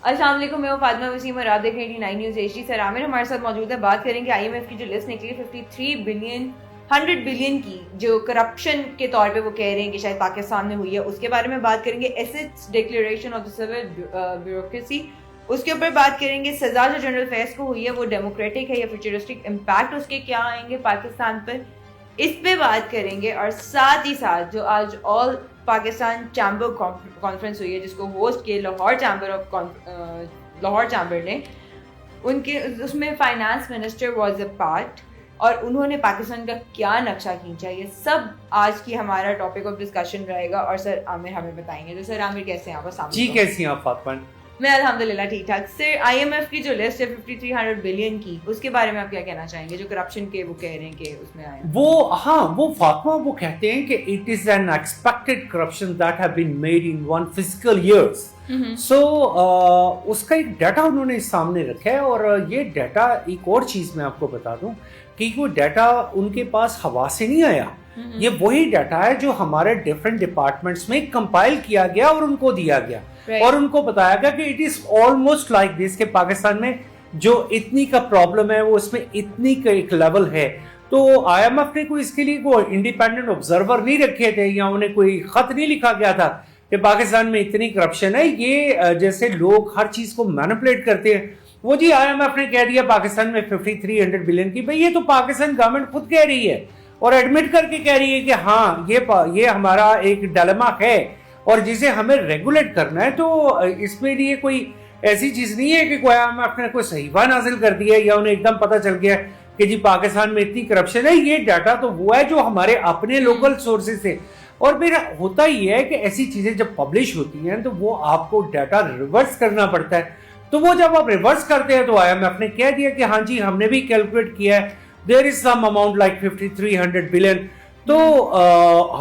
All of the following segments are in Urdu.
السلام علیکم، میں فاطمہ وسیم اور آپ دیکھ رہے ہیں 89 نیوز ایچ ڈی. سر عامر ہمارے ساتھ موجود ہے. بات کریں گے آئی ایم ایف کی جو لسٹ نکلی 53 بلین 100 بلین کی جو کرپشن کے طور پہ وہ کہہ رہے ہیں کہ شاید پاکستان میں ہوئی ہے. اس کے بارے میں بات کریں گے. Assets declaration of the civil bureaucracy, اس کے اوپر بات کریں گے. سزا جو جنرل فیض کو ہوئی ہے وہ ڈیموکریٹک ہے یا فیوچرسٹک امپیکٹ اس کے کیا آئیں گے پاکستان پر، اس پہ بات کریں گے. اور ساتھ ہی ساتھ جو آج آل پاکستان چیمبر کانفرنس ہوئی ہے جس کو ہوسٹ کیے لاہور چیمبر نے، ان کے اس میں finance minister was a part اور انہوں نے پاکستان کا کیا نقشہ کھینچا، یہ سب آج کی ہمارا ٹاپک آف ڈسکشن رہے گا. اور سر عامر ہمیں بتائیں گے. تو سر عامر کیسے ہیں آپ؟ جی کیسی ہیں آپ فاطمہ؟ میں الحمدللہ ٹھیک ٹھاک. سر آئی ایم ایف کی جو لسٹ ہے 5300 بلین کی، اس کے بارے میں آپ کیا کہنا چاہیں گے جو کرپشن کے وہ کہہ رہے ہیں کہ اس میں آئے؟ وہ فاطمہ وہ کہتے ہیں کہ it is an expected corruption that have been made in one physical years. So اس کا ایک ڈیٹا انہوں نے سامنے رکھا ہے. اور یہ ڈیٹا ایک اور چیز میں آپ کو بتا دوں کہ وہ ڈیٹا ان کے پاس ہوا سے نہیں آیا. یہ وہی ڈیٹا ہے جو ہمارے ڈفرینٹ ڈپارٹمنٹس میں کمپائل کیا گیا اور ان کو دیا گیا اور ان کو بتایا گیا کہ it is almost like this کہ پاکستان میں جو اتنی کا پرابلم ہے وہ اس میں اتنی کا ایک لیول ہے. تو آئی ایم ایف نے کوئی اس کے لیے کوئی انڈیپینڈنٹ آبزرور نہیں رکھے تھے یا انہیں کوئی خط نہیں لکھا گیا تھا کہ پاکستان میں اتنی کرپشن ہے. یہ جیسے لوگ ہر چیز کو مینپولیٹ کرتے ہیں، وہ جی آئی ایم ایف نے کہہ دیا پاکستان میں 5300 بلین کی. بھئی یہ تو پاکستان گورنمنٹ خود کہہ رہی ہے اور ایڈمٹ کر کے کہہ رہی ہے کہ ہاں یہ ہمارا ایک ڈائلیما ہے اور جسے ہمیں ریگولیٹ کرنا ہے. تو اس میں لیے کوئی ایسی چیز نہیں ہے کہ کوئی آئی ایم ایف نے کوئی صحیفہ نازل کر دیا ہے یا انہیں ایک دم پتہ چل گیا کہ جی پاکستان میں اتنی کرپشن ہے. یہ ڈیٹا تو وہ ہے جو ہمارے اپنے لوکل سورسز سے. اور پھر ہوتا ہی ہے کہ ایسی چیزیں جب پبلش ہوتی ہیں تو وہ آپ کو ڈیٹا ریورس کرنا پڑتا ہے. تو وہ جب آپ ریورس کرتے ہیں تو آئی ایم ایف نے کہہ دیا کہ ہاں جی ہم نے بھی کیلکولیٹ کیا ہے دیر از سم اماؤنٹ لائک 5300 بلین. تو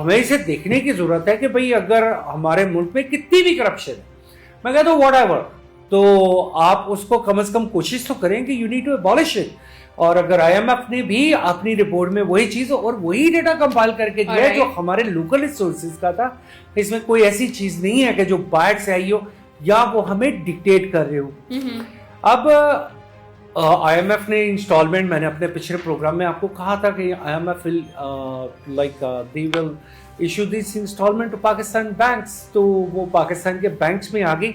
ہمیں اسے دیکھنے کی ضرورت ہے کہ بھئی اگر ہمارے ملک میں کتنی بھی کرپشن ہے، میں کہتا ہوں واٹ ایور، تو آپ اس کو کم از کم کوشش تو کریں کہ یو نیڈ ٹو ایبالش اٹ. اور اگر آئی ایم ایف نے بھی اپنی رپورٹ میں وہی چیز اور وہی ڈیٹا کمپائل کر کے دیا جو ہمارے لوکل ریسورسز کا تھا، اس میں کوئی ایسی چیز نہیں ہے کہ جو باہر سے آئی ہو یا وہ ہمیں ڈکٹیٹ کر رہے ہو. اب آئی ایم ایف نے انسٹالمنٹ، میں نے اپنے پچھلے پروگرام میں آپ کو کہا تھا کہ I M F like they will issue this instalment to Pakistan banks. تو وہ پاکستان کے بینکس میں آ گئی.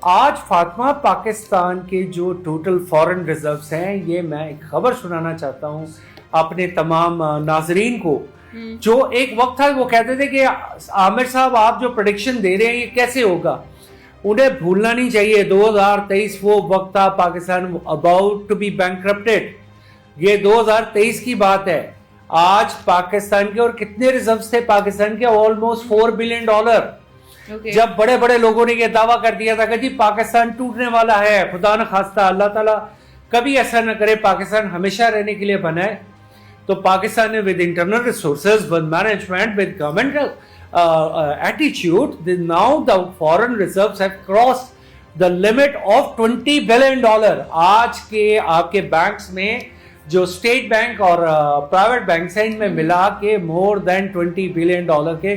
آج فاطمہ پاکستان کے جو ٹوٹل فارن ریزروز ہیں، یہ میں ایک خبر سنانا چاہتا ہوں اپنے تمام ناظرین کو. جو ایک وقت تھا وہ کہتے تھے کہ عامر صاحب آپ جو پریڈکشن دے رہے ہیں یہ کیسے ہوگا، انہیں بھولنا نہیں چاہیے 2023 وہ وقت تھا پاکستان اباؤٹ ٹو بی بینکرپٹڈ. یہ 2023 کی بات ہے. آج پاکستان کے اور کتنے ریزروز تھے پاکستان کے؟ Almost $4 billion. جب بڑے بڑے لوگوں نے یہ دعویٰ کر دیا تھا کہ جی پاکستان ٹوٹنے والا ہے، خدا نہ خواستہ اللہ تعالیٰ کبھی ایسا نہ کرے، پاکستان ہمیشہ رہنے کے لیے بنا ہے. تو پاکستان نے with internal resources, with management, with governmental attitude, now the foreign reserves have crossed the limit of $20 billion. آج کے آپ کے بینکس میں جو اسٹیٹ بینک اور پرائیویٹ بینکس ہیں ان میں ملا کے more than $20 بلین کے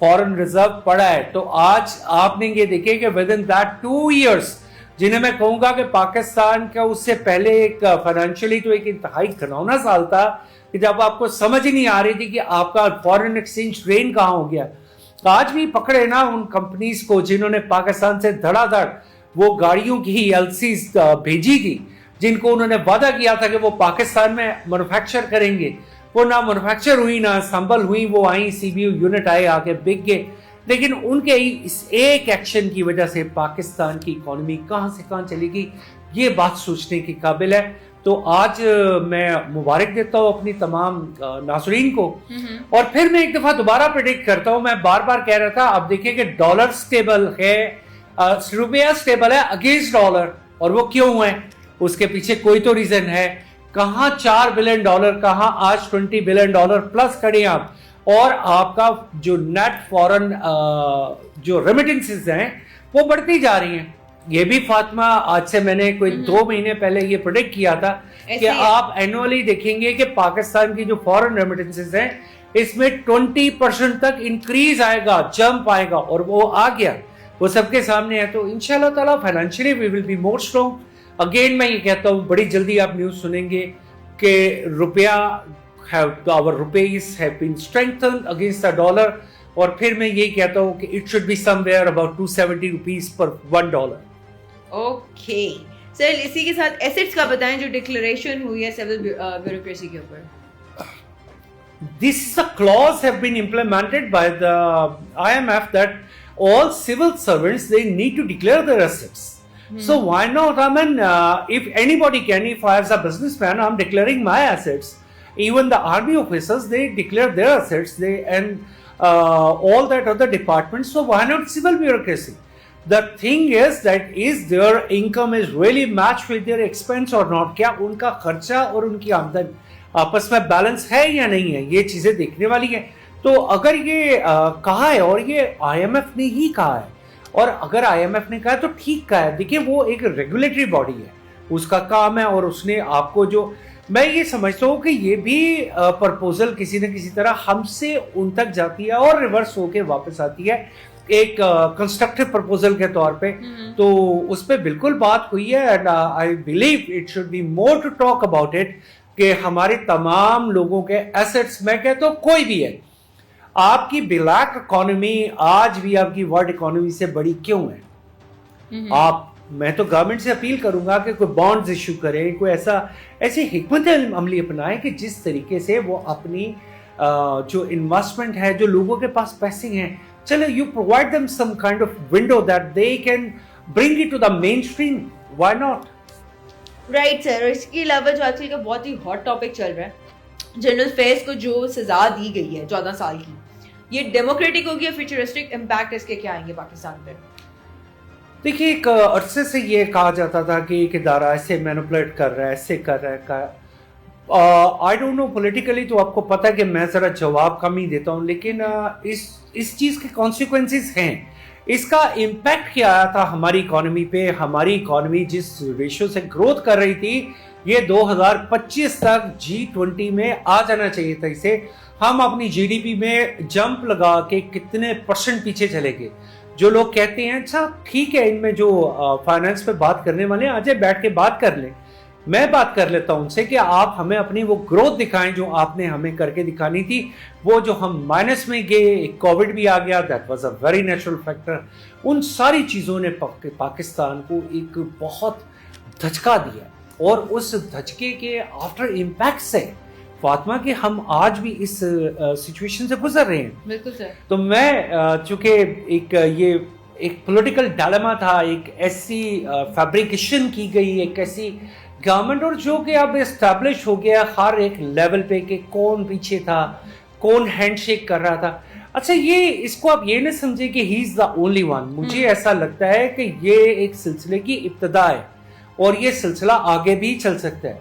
فورن ریزرو پڑا ہے. تو آج آپ نے یہ دیکھے کہ ود ان دیٹ 2 years، جنہیں میں کہوں گا کہ پاکستان کا اس سے پہلے ایک فائنینشلی تو ایک انتہائی گھنونا سال تھا کہ جب آپ کو سمجھ ہی نہیں آ رہی تھی کہ آپ کا فارن ایکسچینج ڈرین کہاں ہو گیا. آج بھی پکڑے نا ان کمپنیز کو جنہوں نے پاکستان سے دھڑا دھڑ وہ گاڑیوں کی ایلسیز بھیجی تھی، جن کو انہوں نے وعدہ کیا تھا کہ وہ پاکستان میں مینوفیکچر کریں گے. وہ نہ مینوفیکچر ہوئی نہ اسمبل ہوئی، وہ آئیں سی بی یو یونٹ آئے آ کے بک گئے. لیکن ان کے اس ایک ایکشن کی وجہ سے پاکستان کی اکانومی کہاں سے کہاں چلی گئی، یہ بات سوچنے کی قابل ہے. تو آج میں مبارک دیتا ہوں اپنی تمام ناظرین کو. اور پھر میں ایک دفعہ دوبارہ پریڈکٹ کرتا ہوں، میں بار بار کہہ رہا تھا اب دیکھیں کہ ڈالر سٹیبل ہے، روپیہ سٹیبل ہے اگینسٹ ڈالر. اور وہ کیوں ہے؟ اس کے پیچھے کوئی تو ریزن ہے. کہاں $4 بلین، کہاں آج $20 بلین پلس کھڑے ہیں آپ. اور آپ کا جو نیٹ فورن جو ریمیٹنسز ہیں وہ بڑھتی جا رہی ہیں. یہ بھی فاطمہ آج سے میں نے کوئی 2 مہینے پہلے یہ پریڈکٹ کیا تھا کہ آپ اینولی دیکھیں گے کہ پاکستان کی جو فورن ریمیٹنسز ہیں اس میں 20% تک انکریز آئے گا، جمپ آئے گا. اور وہ آ گیا. وہ سب کے سامنے ہے. تو انشاءاللہ تعالیٰ financially we will be more strong. Again میں یہ کہتا ہوں بڑی جلدی آپ نیوز سنیں گے کہ our rupees have been strengthened against the dollar, اور پھر میں یہ کہتا ہوں کہ it should be somewhere about 270 rupees per $1. Okay sir, اسی کے ساتھ ایسٹس کا بتائیں جو ڈکلریشن ہوئی ہے سول بیوروکریسی کے اوپر. This is a clause have been implemented by the IMF that all civil servants, they need to declare their assets. So why not? I mean, if anybody can, if I as a businessman, I'm declaring my assets. Even the army officers, they declare their assets. And all that other departments. So why not civil bureaucracy? The thing is that is their income is really matched with their expense or not? کیا ان کا خرچہ اور ان کی آمدن آپس میں بیلنس ہے یا نہیں ہے؟ یہ چیزیں دیکھنے والی ہیں. تو اگر یہ کہا ہے اور یہ آئی ایم ایف نے ہی کہا ہے، اور اگر آئی ایم ایف نے کہا ہے تو ٹھیک کہا ہے. دیکھیں وہ ایک ریگولیٹری باڈی ہے، اس کا کام ہے، اور اس نے آپ کو جو میں یہ سمجھتا ہوں کہ یہ بھی پرپوزل کسی نہ کسی طرح ہم سے ان تک جاتی ہے اور ریورس ہو کے واپس آتی ہے ایک کنسٹرکٹیو پرپوزل کے طور پہ. تو اس پہ بالکل بات ہوئی ہے. And I believe it should be more to talk about it کہ ہمارے تمام لوگوں کے ایسٹس، میں کہتا ہوں کوئی بھی ہے، آپ کی بلیک اکانومی آج بھی آپ کی ورلڈ اکانومی سے بڑی کیوں ہے؟ میں تو گورنمنٹ سے اپیل کروں گا کہ کوئی بانڈز ایشو کریں، کوئی ایسی حکمت عملی اپنائیں کہ جس طریقے سے وہ اپنی جو انویسٹمنٹ ہے، جو لوگوں کے پاس پیسے ہیں، چلے you provide them some kind of window that they can bring it to the mainstream. Why not? Right sir. اور اس کے علاوہ جو آج کل کا بہت ہی ہاٹ ٹاپک چل رہا ہے، جنرل فیز کو جو سزا دی گئی ہے 14 سال کی، یہ ڈیموکریٹک ہوگی یا فیوچرسٹک امپیکٹ اس کے کیا آئیں گے پاکستان پہ؟ دیکھیے ایک عرصے سے یہ کہا جاتا تھا کہ ایک ادارہ ایسے مینوپولیٹ کر رہا ہے، ایسے کر رہا ہے. آئی ڈونٹ نو پولیٹیکلی تو آپ کو پتہ ہے کہ میں ذرا جواب کم ہی دیتا ہوں، لیکن اس چیز کے کانسیکوینسز ہیں. اس کا امپیکٹ کیا آیا تھا ہماری اکانومی پہ؟ ہماری اکانومی جس ریشو سے گروتھ کر رہی تھی، یہ 2025 تک G20 میں آ جانا چاہیے تھا. اسے ہم اپنی جی ڈی پی میں جمپ لگا کے کتنے پرسنٹ پیچھے چلے گئے. جو لوگ کہتے ہیں اچھا ٹھیک ہے، ان میں جو فائنانس پہ بات کرنے والے ہیں آ جائے بیٹھ کے بات کر لیں، میں بات کر لیتا ہوں ان سے کہ آپ ہمیں اپنی وہ گروتھ دکھائیں جو آپ نے ہمیں کر کے دکھانی تھی. وہ جو ہم مائنس میں گئے، ایک کووڈ بھی آ گیا، that was a very natural factor. ان ساری چیزوں نے پاکستان کو ایک بہت دھچکا دیا، اور اس دھچکے کے آفٹر امپیکٹ سے فاطمہ کہ ہم آج بھی اس سچویشن سے گزر رہے ہیں. بالکل سر. تو میں چونکہ ایک پولیٹیکل ڈائلیما تھا، ایک ایسی فیبریکیشن کی گئی، ایک ایسی گورنمنٹ، اور جو کہ اب اسٹیبلش ہو گیا ہر ایک لیول پہ کہ کون پیچھے تھا، کون ہینڈ شیک کر رہا تھا. اچھا اس کو آپ یہ نہ سمجھے کہ ہی از دا اونلی ون. مجھے ایسا لگتا ہے کہ یہ ایک سلسلے کی ابتدا ہے، اور یہ سلسلہ آگے بھی چل سکتا ہے.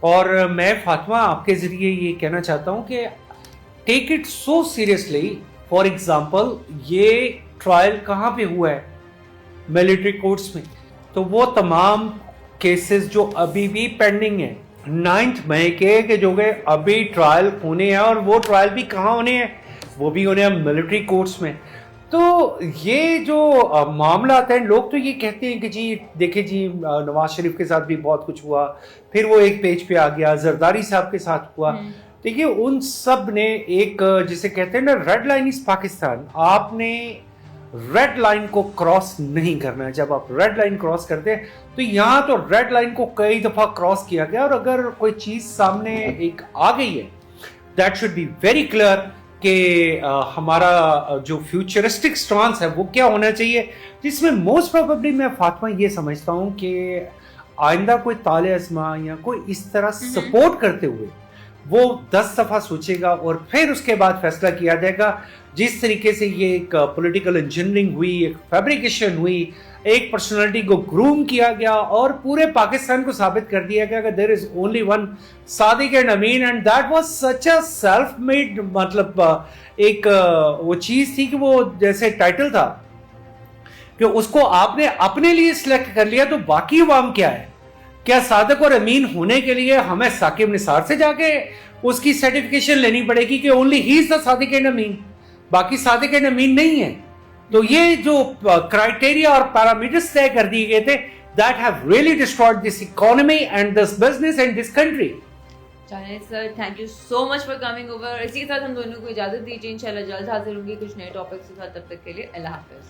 اور میں فاطمہ آپ کے ذریعے یہ کہنا چاہتا ہوں کہ take it so seriously. For example یہ ٹرائل کہاں پہ ہوا ہے؟ ملٹری کورٹس میں. تو وہ تمام کیسز جو ابھی بھی پینڈنگ ہیں 9 مئی کے، کہ جو کہ ابھی ٹرائل ہونے ہیں، اور وہ ٹرائل بھی کہاں ہونے ہیں؟ وہ بھی ہونے ہیں ملٹری کورٹس میں. تو یہ جو معاملات ہیں، لوگ تو یہ کہتے ہیں کہ جی دیکھیں جی نواز شریف کے ساتھ بھی بہت کچھ ہوا، پھر وہ ایک پیج پہ آ گیا، زرداری صاحب کے ساتھ ہوا. دیکھیے ان سب نے ایک جسے کہتے ہیں نا ریڈ لائن از پاکستان. آپ نے ریڈ لائن کو کراس نہیں کرنا ہے. جب آپ ریڈ لائن کراس کرتے ہیں تو یہاں تو ریڈ لائن کو کئی دفعہ کراس کیا گیا، اور اگر کوئی چیز سامنے ایک آ گئی ہے that should be very clear کہ ہمارا جو فیوچرسٹک سٹانس ہے وہ کیا ہونا چاہیے، جس میں موسٹ پروبیبلی میں فاطمہ یہ سمجھتا ہوں کہ آئندہ کوئی طالع ازما یا کوئی اس طرح سپورٹ کرتے ہوئے وہ 10 دفعہ سوچے گا، اور پھر اس کے بعد فیصلہ کیا جائے گا. جس طریقے سے یہ ایک پولیٹیکل انجینئرنگ ہوئی، ایک فیبریکیشن ہوئی، ایک پرسنالٹی کو گروم کیا گیا، اور پورے پاکستان کو ثابت کر دیا گیا کہ there is only one sadiq and amin, and that was such a self made, مطلب ایک وہ چیز تھی کہ وہ جیسے ٹائٹل تھا کہ اس کو آپ نے اپنے لیے سلیکٹ کر لیا، تو باقی عوام کیا ہے؟ کیا صادق اور امین ہونے کے لیے ہمیں ثاقب نثار سے جا کے اس کی سرٹیفکیشن لینی پڑے گی کہ only he is the Sadiq and امین، باقی صادق اینڈ امین نہیں ہے؟ تو یہ جو کرائٹیریا اور پیرامیٹرز طے کر دیے گئے تھے that have really destroyed this economy and this business and this country. Javed sir thank you so much for coming over. اسی کے ساتھ ہم دونوں کو اجازت دیجیے, انشاءاللہ جلد حاضر ہوں گی کچھ نئے ٹاپکس کے ساتھ. تب تک کے لیے اللہ حافظ.